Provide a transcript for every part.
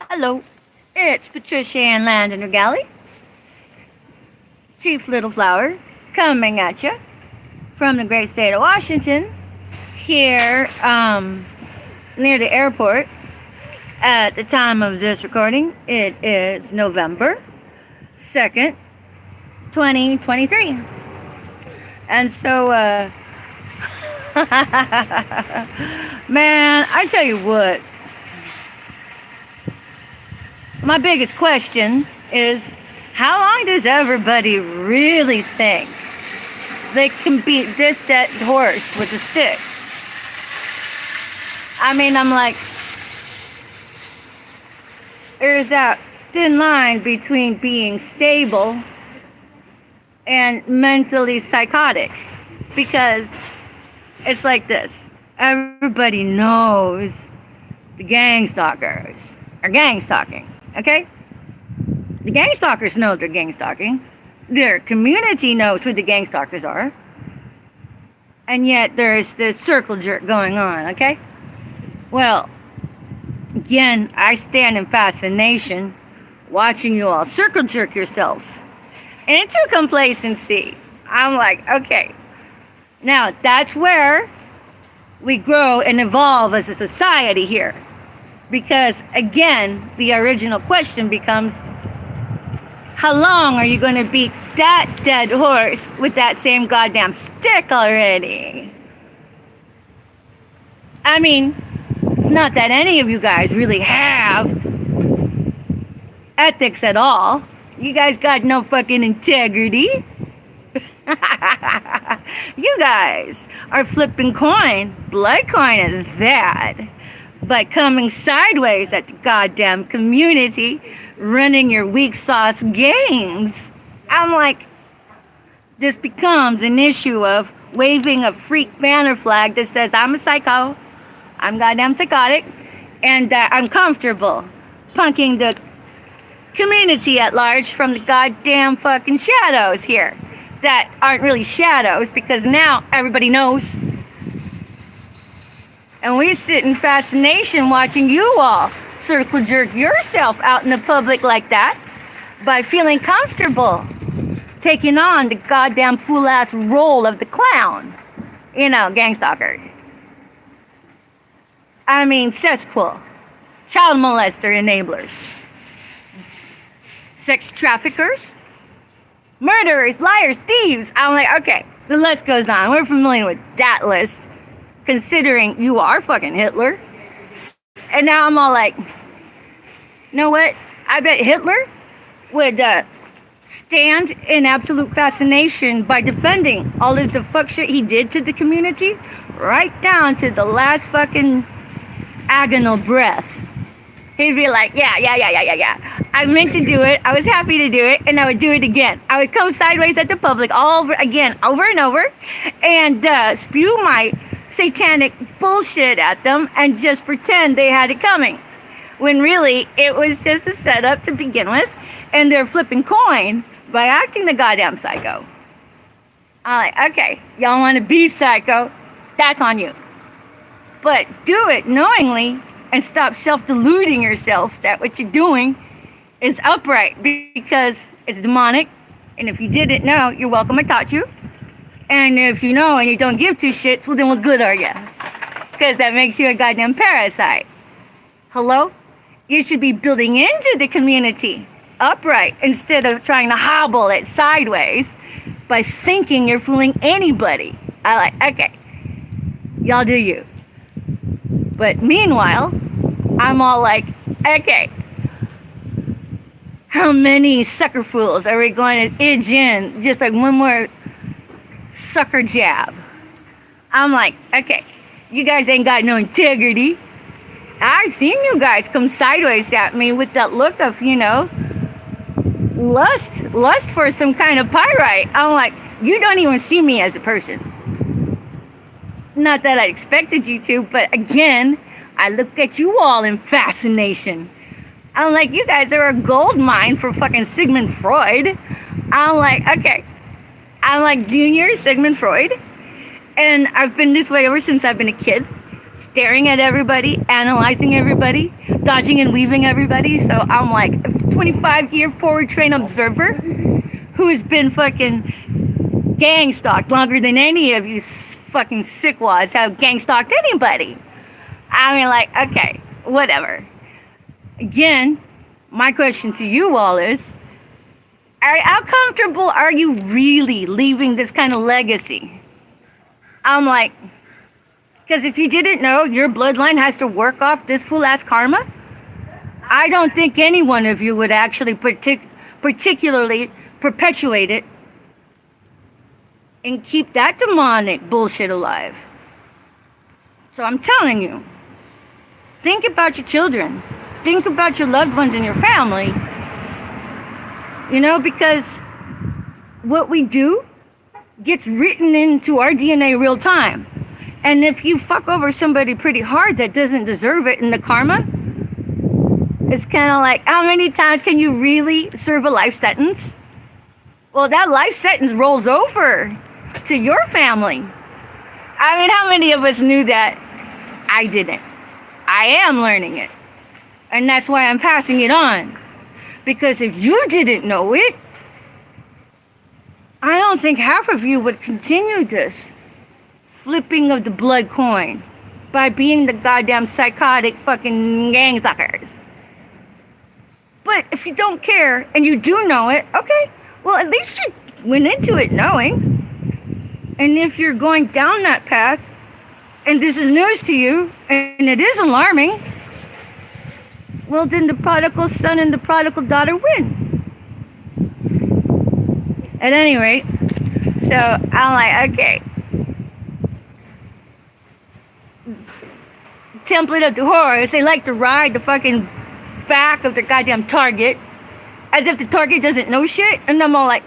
Hello, it's Patricia Ann Landon Galley, Chief Little Flower, coming at you from the great state of Washington, here near the airport. At the time of this recording, it is November 2nd, 2023. And so, man, I tell you what, my biggest question is, how long does everybody really think they can beat this dead horse with a stick? I mean, I'm like, there's that thin line between being stable and mentally psychotic, because it's like this. Everybody knows the gang stalkers are gang stalking, okay? The gang stalkers know they're gang stalking. Their community knows who the gang stalkers are. And yet there's this circle jerk going on, okay? Well, again, I stand in fascination watching you all circle jerk yourselves into complacency. I'm like, okay, now that's where we grow and evolve as a society here. Because again, the original question becomes, how long are you going to beat that dead horse with that same goddamn stick already? I mean, it's not that any of you guys really have ethics at all. You guys got no fucking integrity. You guys are flipping blood coin at that, by coming sideways at the goddamn community, running your weak sauce games. I'm like, this becomes an issue of waving a freak banner flag that says I'm a psycho, I'm goddamn psychotic, and I'm comfortable punking the community at large from the goddamn fucking shadows here that aren't really shadows, because now everybody knows. And we sit in fascination watching you all circle jerk yourself out in the public like that by feeling comfortable taking on the goddamn fool-ass role of the clown. You know, gang stalker. I mean, cesspool. Child molester enablers. Sex traffickers. Murderers, liars, thieves. I'm like, okay, the list goes on. We're familiar with that list, considering you are fucking Hitler. And now I'm all like, you know what? I bet Hitler would stand in absolute fascination by defending all of the fuck shit he did to the community, right down to the last fucking agonal breath. He'd be like, yeah. I meant to do it. I was happy to do it, and I would do it again. I would come sideways at the public over and over, and spew my satanic bullshit at them and just pretend they had it coming, when really it was just a setup to begin with, and they're flipping coin by acting the goddamn psycho. I'm like, okay, y'all want to be psycho, that's on you, but do it knowingly and stop self-deluding yourselves that what you're doing is upright, because it's demonic. And if you didn't know, you're welcome, I taught you. And if you know and you don't give two shits, well then what good are you? Because that makes you a goddamn parasite. Hello? You should be building into the community upright instead of trying to hobble it sideways by thinking you're fooling anybody. I like, okay, y'all do you. But meanwhile, I'm all like, okay, how many sucker fools are we going to edge in? Just like one more sucker jab. I'm like, okay, you guys ain't got no integrity. I've seen you guys come sideways at me with that look of, you know, lust for some kind of pyrite. I'm like, you don't even see me as a person. Not that I expected you to, but again, I look at you all in fascination. I'm like, you guys are a gold mine for fucking Sigmund Freud. I'm like, okay. I'm like Junior Sigmund Freud. And I've been this way ever since I've been a kid. staring at everybody, analyzing everybody, dodging and weaving everybody. So I'm like a 25-year forward train observer who has been fucking gang stalked longer than any of you fucking sickwads have gang stalked anybody. I mean, like, okay, whatever. Again, my question to you all is, how comfortable are you really leaving this kind of legacy? I'm like, because if you didn't know, your bloodline has to work off this fool-ass karma. I don't think any one of you would actually particularly perpetuate it and keep that demonic bullshit alive. So I'm telling you, think about your children. Think about your loved ones and your family. You know, because what we do gets written into our DNA real time. And if you fuck over somebody pretty hard that doesn't deserve it in the karma, it's kind of like, how many times can you really serve a life sentence? Well, that life sentence rolls over to your family. I mean, how many of us knew that? I didn't. I am learning it. And that's why I'm passing it on. Because if you didn't know it, I don't think half of you would continue this flipping of the blood coin by being the goddamn psychotic fucking gang suckers. But if you don't care and you do know it, okay, well, at least you went into it knowing. And if you're going down that path and this is news to you and it is alarming, well, then the prodigal son and the prodigal daughter win. At any rate, so I'm like, okay. Template of the horrors, they like to ride the fucking back of their goddamn target as if the target doesn't know shit. And I'm all like,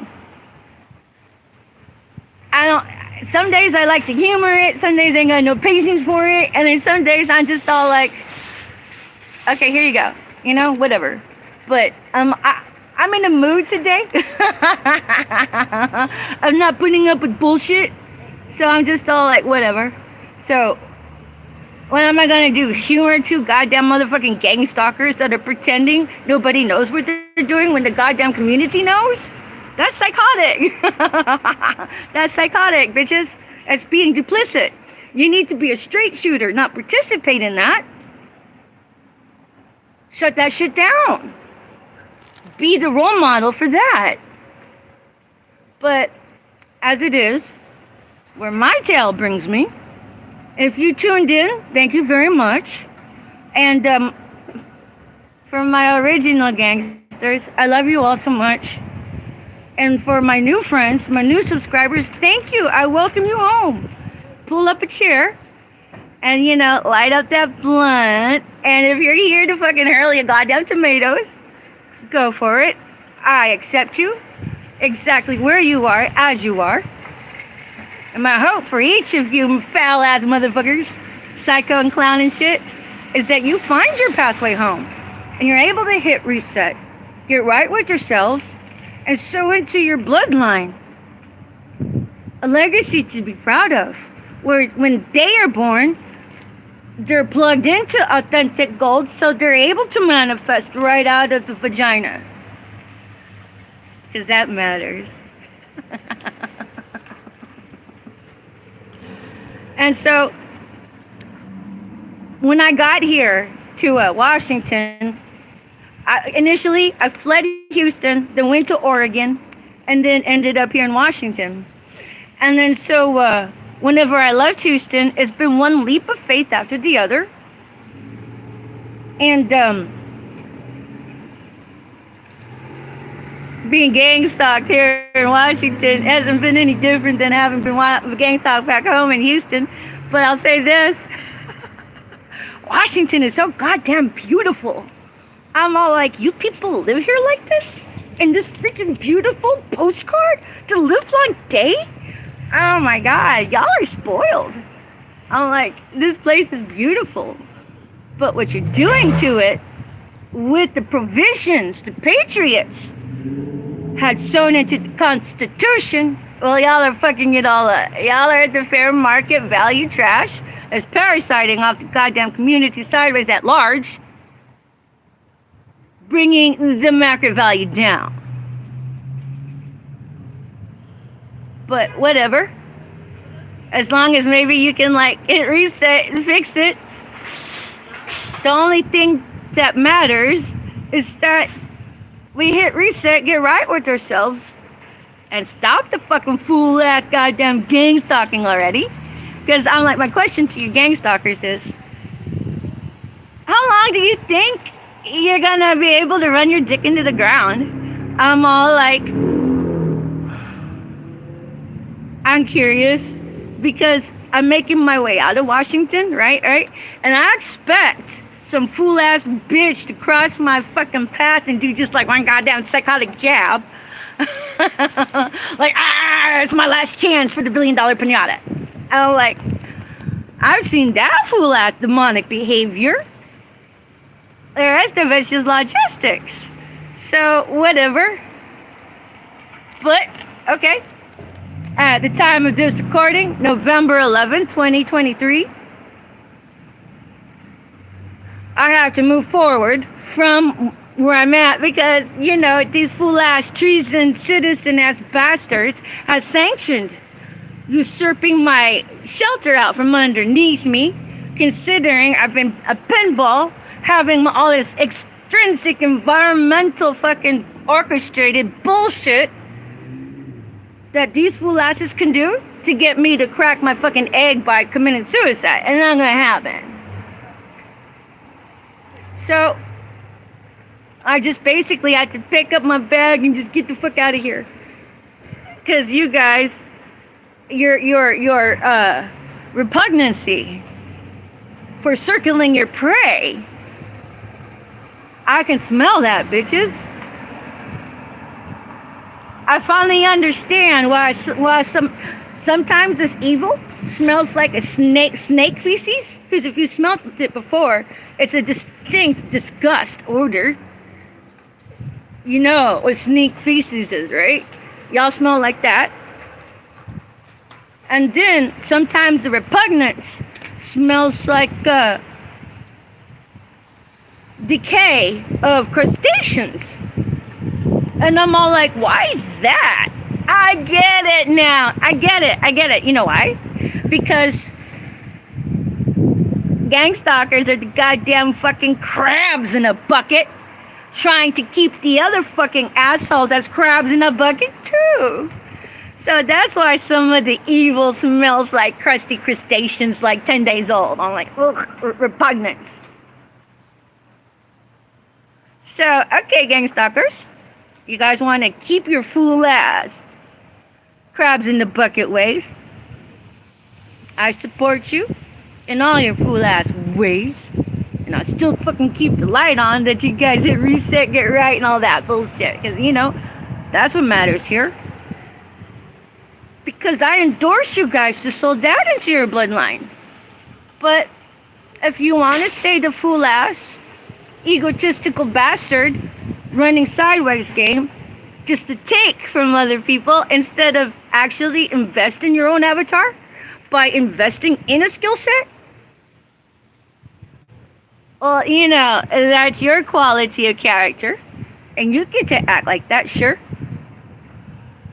some days I like to humor it, some days I ain't got no patience for it, and then some days I'm just all like, okay, here you go, you know, whatever. But I'm in a mood today. I'm not putting up with bullshit, so I'm just all like, whatever. So what am I gonna do? Humor two goddamn motherfucking gang stalkers that are pretending nobody knows what they're doing when the goddamn community knows? That's psychotic. That's psychotic, bitches. That's being duplicit. You need to be a straight shooter, not participate in that. Shut that shit down. Be the role model for that. But as it is, where my tale brings me, if you tuned in, thank you very much. And for my original gangsters, I love you all so much. And for my new friends, my new subscribers, thank you. I welcome you home. Pull up a chair and, you know, light up that blunt. And if you're here to fucking hurl your goddamn tomatoes, go for it. I accept you exactly where you are, as you are. And my hope for each of you foul-ass motherfuckers, psycho and clown and shit, is that you find your pathway home. And you're able to hit reset, get right with yourselves, and sow into your bloodline a legacy to be proud of. Where when they are born, they're plugged into authentic gold, so they're able to manifest right out of the vagina. Because that matters. And so, when I got here to Washington, initially I fled Houston, then went to Oregon, and then ended up here in Washington. And then so, whenever I left Houston, it's been one leap of faith after the other. And being gang stalked here in Washington hasn't been any different than having been gang stalked back home in Houston. But I'll say this, Washington is so goddamn beautiful. I'm all like, you people live here like this? In this freaking beautiful postcard? The livelong day? Oh my God, y'all are spoiled. I'm like, this place is beautiful. But what you're doing to it, with the provisions the Patriots had sewn into the Constitution, well, y'all are fucking it all up. Y'all are at the fair market value trash is parasiting off the goddamn community sideways at large, bringing the market value down. But whatever. As long as maybe you can like hit reset and fix it. The only thing that matters is that we hit reset, get right with ourselves, and stop the fucking fool ass goddamn gang stalking already. Because I'm like, my question to you gang stalkers is, how long do you think you're gonna be able to run your dick into the ground? I'm all like, I'm curious because I'm making my way out of Washington, right? And I expect some fool ass bitch to cross my fucking path and do just like one goddamn psychotic jab. Like, it's my last chance for the $1 billion pinata. I'm like, I've seen that fool ass demonic behavior. The rest of it's just logistics. So, whatever. But, okay. At the time of this recording, November 11, 2023, I have to move forward from where I'm at because, you know, these fool-ass treason citizen-ass bastards have sanctioned usurping my shelter out from underneath me, considering I've been a pinball, having all this extrinsic environmental fucking orchestrated bullshit that these fool asses can do to get me to crack my fucking egg by committing suicide. And not gonna happen. So I just basically had to pick up my bag and just get the fuck out of here. Cause you guys, your repugnancy for circling your prey, I can smell that, bitches. I finally understand why sometimes this evil smells like a snake feces. Because if you smelled it before, it's a distinct disgust odor. You know what snake feces is, right? Y'all smell like that. And then sometimes the repugnance smells like decay of crustaceans. And I'm all like, why is that? I get it now. I get it. You know why? Because gang stalkers are the goddamn fucking crabs in a bucket trying to keep the other fucking assholes as crabs in a bucket too. So that's why some of the evil smells like crusty crustaceans like 10 days old. I'm like, ugh, repugnance. So, okay, gang stalkers. You guys want to keep your fool ass crabs in the bucket ways. I support you in all your fool ass ways. And I still fucking keep the light on that you guys hit reset, get right, and all that bullshit. Because, you know, that's what matters here. Because I endorse you guys to sold that into your bloodline. But if you want to stay the fool ass, egotistical bastard, running sideways game just to take from other people instead of actually invest in your own avatar by investing in a skill set, well, you know, that's your quality of character and you get to act like that, sure,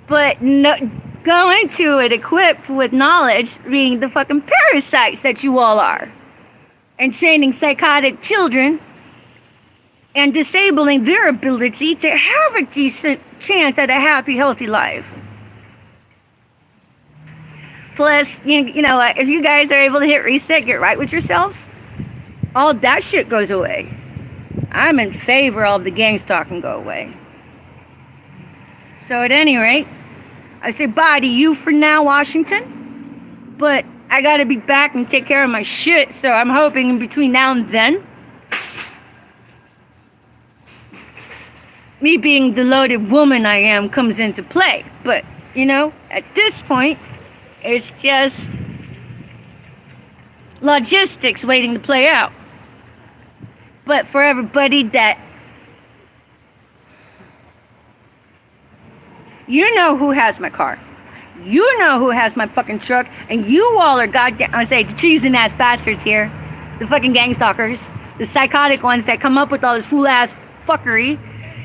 but no, go into it equipped with knowledge, being the fucking parasites that you all are, and training psychotic children and disabling their ability to have a decent chance at a happy, healthy life. Plus, you know what, if you guys are able to hit reset, get right with yourselves, all that shit goes away. I'm in favor of the gang stalking go away. So at any rate, I say bye to you for now, Washington. But I gotta be back and take care of my shit, so I'm hoping in between now and then, me being the loaded woman I am comes into play. But, you know, at this point, it's just logistics waiting to play out. But for everybody that, you know who has my car. You know who has my fucking truck, and you all are goddamn, I say, the treason ass bastards here. The fucking gang stalkers. The psychotic ones that come up with all this fool ass fuckery.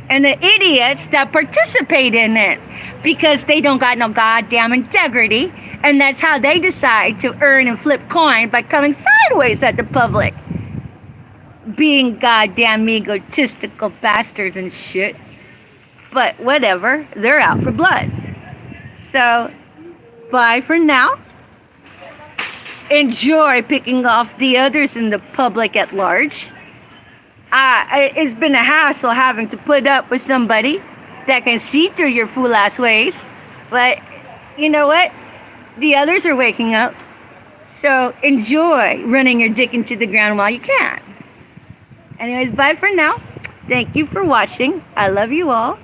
And the idiots that participate in it. Because they don't got no goddamn integrity. And that's how they decide to earn and flip coin, by coming sideways at the public. Being goddamn egotistical bastards and shit. But whatever, they're out for blood. So, bye for now. Enjoy picking off the others in the public at large. It's been a hassle having to put up with somebody that can see through your fool ass ways. But you know what? The others are waking up. So enjoy running your dick into the ground while you can. Anyways, bye for now. Thank you for watching. I love you all.